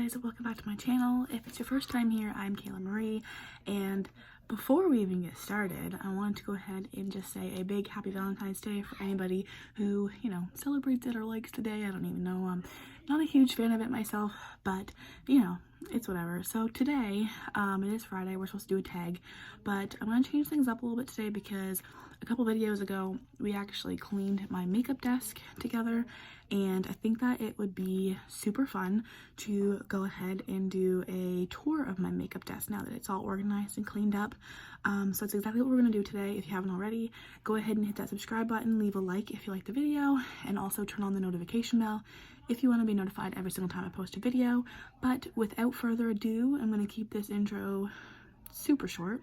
guys, welcome back to my channel. If it's your first time here, I'm kaylamarie, and before we even get started, I wanted to go ahead and just say a big happy Valentine's Day for anybody who, celebrates it or likes the day. I don't even know. I'm not a huge fan of it myself, but, it's whatever. So today, it is Friday. We're supposed to do a tag, but I'm going to change things up a little bit today because a couple videos ago, we actually cleaned my makeup desk together, and I think that it would be super fun to go ahead and do a tour of my makeup desk now that it's all organized and cleaned up. So that's exactly what we're going to do today. If you haven't already, go ahead and hit that subscribe button, leave a like if you like the video, and also turn on the notification bell if you want to be notified every single time I post a video. But without further ado, I'm going to keep this intro super short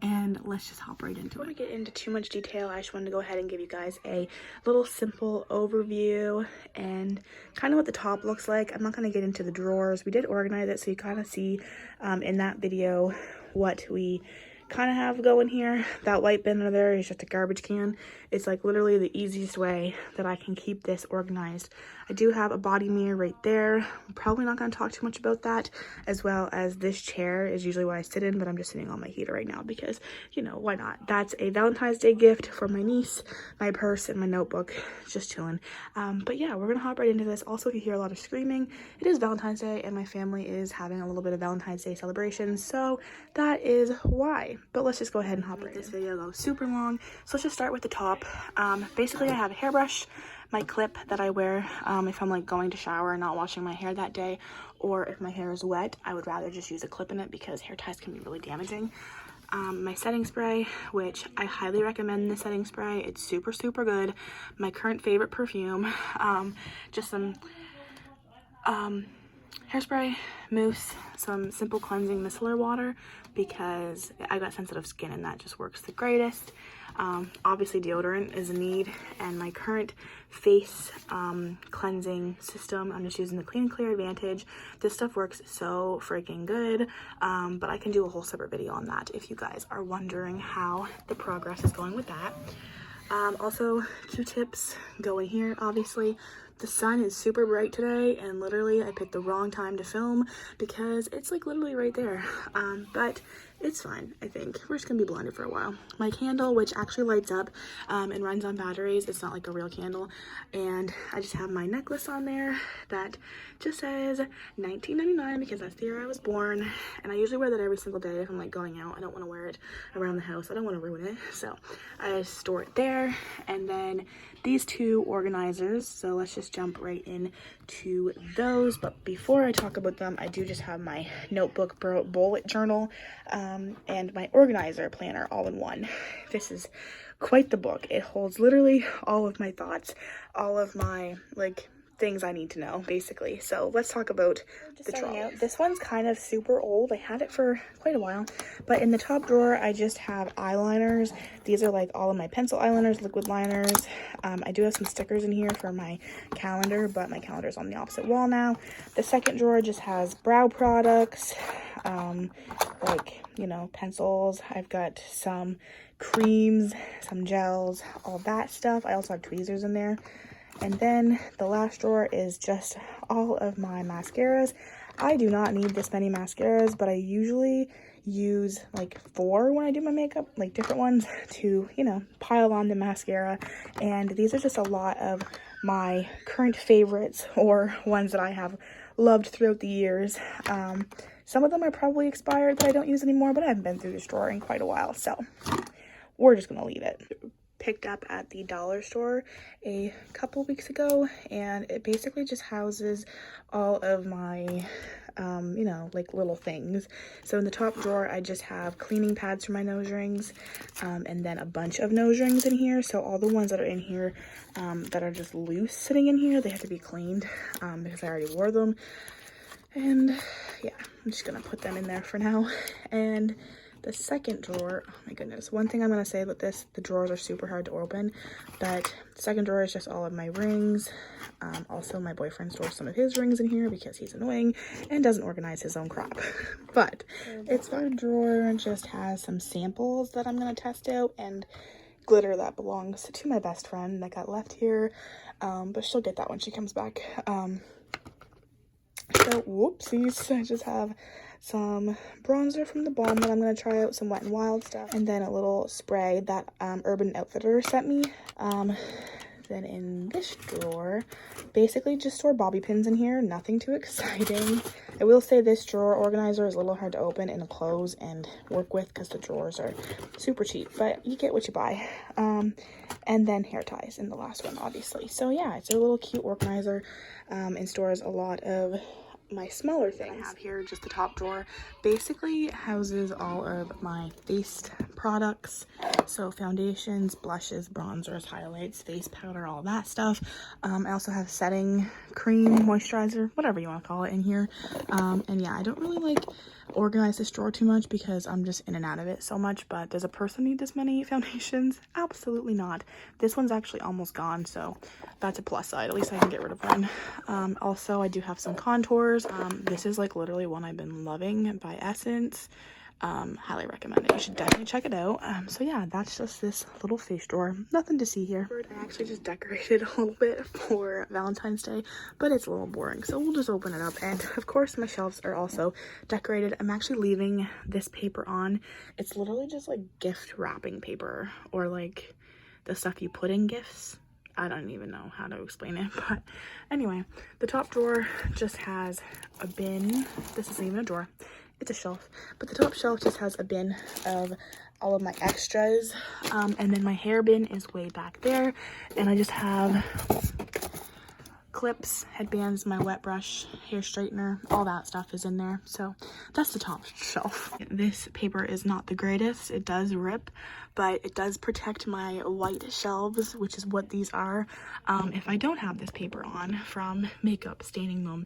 and let's just hop right into it. Before we get into too much detail, I just wanted to go ahead and give you guys a little simple overview and kind of what the top looks like. I'm not going to get into the drawers. We did organize it so you kind of see in that video what we kind of have going here. That white bin under there is just a garbage can. It's like literally the easiest way that I can keep this organized. I do have a body mirror right there. I'm probably not going to talk too much about that, as well as this chair is usually what I sit in, but I'm just sitting on my heater right now because, why not? That's a Valentine's Day gift for my niece, my purse, and my notebook. Just chilling. But yeah, we're going to hop right into this. Also, if you hear a lot of screaming, it is Valentine's Day, and my family is having a little bit of Valentine's Day celebration, so that is why. But let's just go ahead and hop right in. This video goes super long, so let's just start with the top. Basically, I have a hairbrush, my clip that I wear if I'm like going to shower and not washing my hair that day, or if my hair is wet, I would rather just use a clip in it because hair ties can be really damaging. My setting spray, which I highly recommend the setting spray. It's super good. My current favorite perfume, just some hairspray, mousse, some simple cleansing micellar water because I got sensitive skin and that just works the greatest. Obviously deodorant is a need, and my current face cleansing system, I'm just using the Clean and Clear Advantage. This stuff works so freaking good, but I can do a whole separate video on that if you guys are wondering how the progress is going with that. Also Q-tips go in here. Obviously the sun is super bright today, and literally I picked the wrong time to film because it's like literally right there, but it's fine. I think we're just gonna be blinded for a while. My candle, which actually lights up and runs on batteries, it's not like a real candle, and I just have my necklace on there that just says $19.99 because that's the year I was born, and I usually wear that every single day if I'm like going out. I don't want to wear it around the house. I don't want to ruin it, so I just store it there. And then these two organizers, so let's just jump right into those. But before I talk about them, I do just have my notebook, bullet journal, and my organizer planner all in one. This is quite the book. It holds literally all of my thoughts, all of my things I need to know, basically. So let's talk about the drawer. This one's kind of super old. I had it for quite a while, but in the top drawer I just have eyeliners. These are like all of my pencil eyeliners, liquid liners. I do have some stickers in here for my calendar, but my calendar's on the opposite wall now. The second drawer just has brow products, pencils. I've got some creams, some gels, all that stuff. I also have tweezers in there. And then the last drawer is just all of my mascaras. I do not need this many mascaras, but I usually use like 4 when I do my makeup, like different ones to, pile on the mascara. And these are just a lot of my current favorites or ones that I have loved throughout the years. Some of them are probably expired that I don't use anymore, but I haven't been through this drawer in quite a while, so we're just gonna leave it. Picked up at the dollar store a couple weeks ago, and it basically just houses all of my little things. So in the top drawer I just have cleaning pads for my nose rings, and then a bunch of nose rings in here. So all the ones that are in here that are just loose sitting in here, they have to be cleaned because I already wore them. And yeah, I'm just gonna put them in there for now. And the second drawer, oh my goodness, one thing I'm going to say about this, the drawers are super hard to open, but the second drawer is just all of my rings. Also, my boyfriend stores some of his rings in here because he's annoying and doesn't organize his own crap. But its third drawer just has some samples that I'm going to test out, and glitter that belongs to my best friend that got left here, but she'll get that when she comes back. So, whoopsies, I just have some bronzer from the Balm that I'm going to try out, some Wet n Wild stuff, and then a little spray that Urban Outfitters sent me. Then in this drawer, basically just store bobby pins in here, nothing too exciting. I will say this drawer organizer is a little hard to open and close and work with because the drawers are super cheap, but you get what you buy. And then hair ties in the last one, obviously. So yeah, it's a little cute organizer and stores a lot of my smaller things. I have here just the top drawer basically houses all of my face products, so foundations, blushes, bronzers, highlights, face powder, all that stuff. I also have setting cream, moisturizer, whatever you want to call it, in here. And yeah, I don't really like organize this drawer too much because I'm just in and out of it so much. But does a person need this many foundations? Absolutely not. This one's actually almost gone, so that's a plus side. At least I can get rid of one. Also, I do have some contours. This is like literally one I've been loving by Essence. Highly recommend it. You should definitely check it out. So yeah, that's just this little face drawer. Nothing to see here. I actually just decorated a little bit for Valentine's Day, but it's a little boring, so we'll just open it up. And of course my shelves are also decorated. I'm actually leaving this paper on. It's literally just like gift wrapping paper, or like the stuff you put in gifts. I don't even know how to explain it, but anyway, the top drawer just has a bin. This isn't even a drawer, it's a shelf, but the top shelf just has a bin of all of my extras, and then my hair bin is way back there, and I just have clips, headbands, my wet brush, hair straightener, all that stuff is in there. So that's the top shelf. This paper is not the greatest. It does rip, but it does protect my white shelves, which is what these are. If I don't have this paper on from makeup, staining them,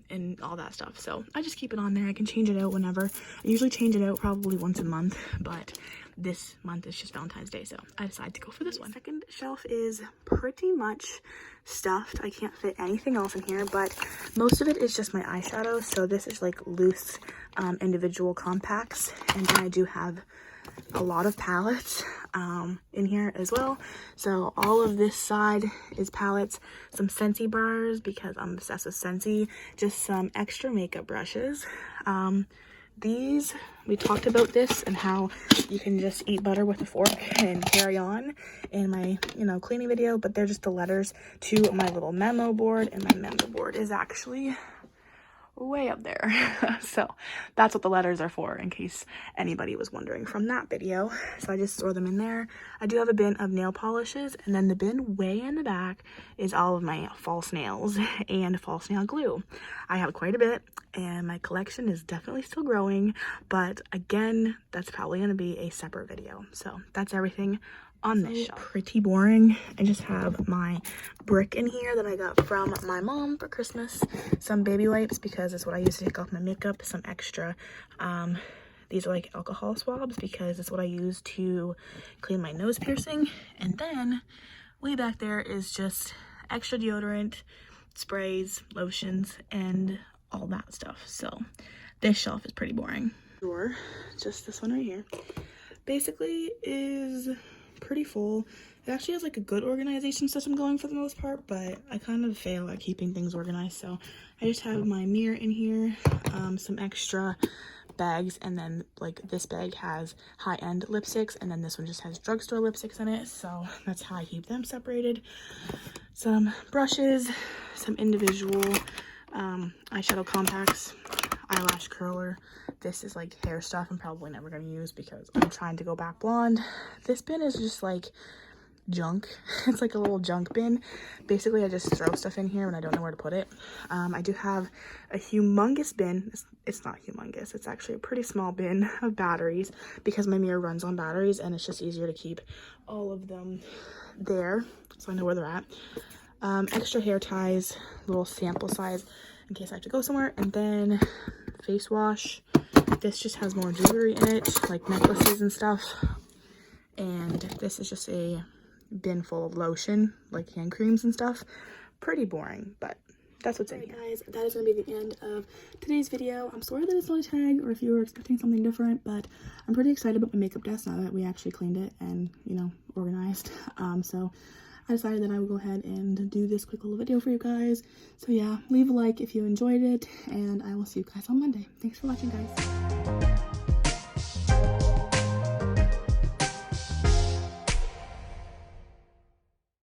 and all that stuff. So I just keep it on there. I can change it out whenever. I usually change it out probably once a month, but this month is just Valentine's Day, so I decided to go for this one. Second shelf is pretty much stuffed. I can't fit anything else in here, but most of it is just my eyeshadow. So this is like loose individual compacts, and then I do have a lot of palettes in here as well. So all of this side is palettes, some Scentsy bars because I'm obsessed with Scentsy, just some extra makeup brushes. These, we talked about this and how you can just eat butter with a fork and carry on in my, cleaning video, but they're just the letters to my little memo board, and my memo board is actually way up there. So that's what the letters are for, in case anybody was wondering from that video. So I just store them in there. I do have a bin of nail polishes, and then the bin way in the back is all of my false nails and false nail glue. I have quite a bit, and my collection is definitely still growing, but again, that's probably going to be a separate video. So that's everything on this shelf. Pretty boring. I just have my brick in here that I got from my mom for Christmas, some baby wipes because that's what I use to take off my makeup, some extra these are like alcohol swabs because it's what I use to clean my nose piercing, and then way back there is just extra deodorant, sprays, lotions, and all that stuff. So this shelf is pretty boring. Drawer, just this one right here, basically is pretty full. It actually has like a good organization system going for the most part, but I kind of fail at keeping things organized. So I just have my mirror in here, some extra bags, and then like this bag has high-end lipsticks, and then this one just has drugstore lipsticks in it. So that's how I keep them separated. Some brushes, some individual eyeshadow compacts, eyelash curler. This is like hair stuff I'm probably never going to use because I'm trying to go back blonde. This bin is just like junk. It's like a little junk bin. Basically I just throw stuff in here when I don't know where to put it. I do have a humongous bin. It's not humongous, it's actually a pretty small bin of batteries because my mirror runs on batteries, and it's just easier to keep all of them there so I know where they're at. Extra hair ties, little sample size in case I have to go somewhere, and then face wash. This just has more jewelry in it, like necklaces and stuff. And this is just a bin full of lotion, like hand creams and stuff. Pretty boring, but that's what's in here. Guys, that is going to be the end of today's video. I'm sorry that it's not a tag, or if you were expecting something different, but I'm pretty excited about my makeup desk now that we actually cleaned it and, organized. So I decided that I would go ahead and do this quick little video for you guys. So yeah, leave a like if you enjoyed it, and I will see you guys on Monday. Thanks for watching, guys.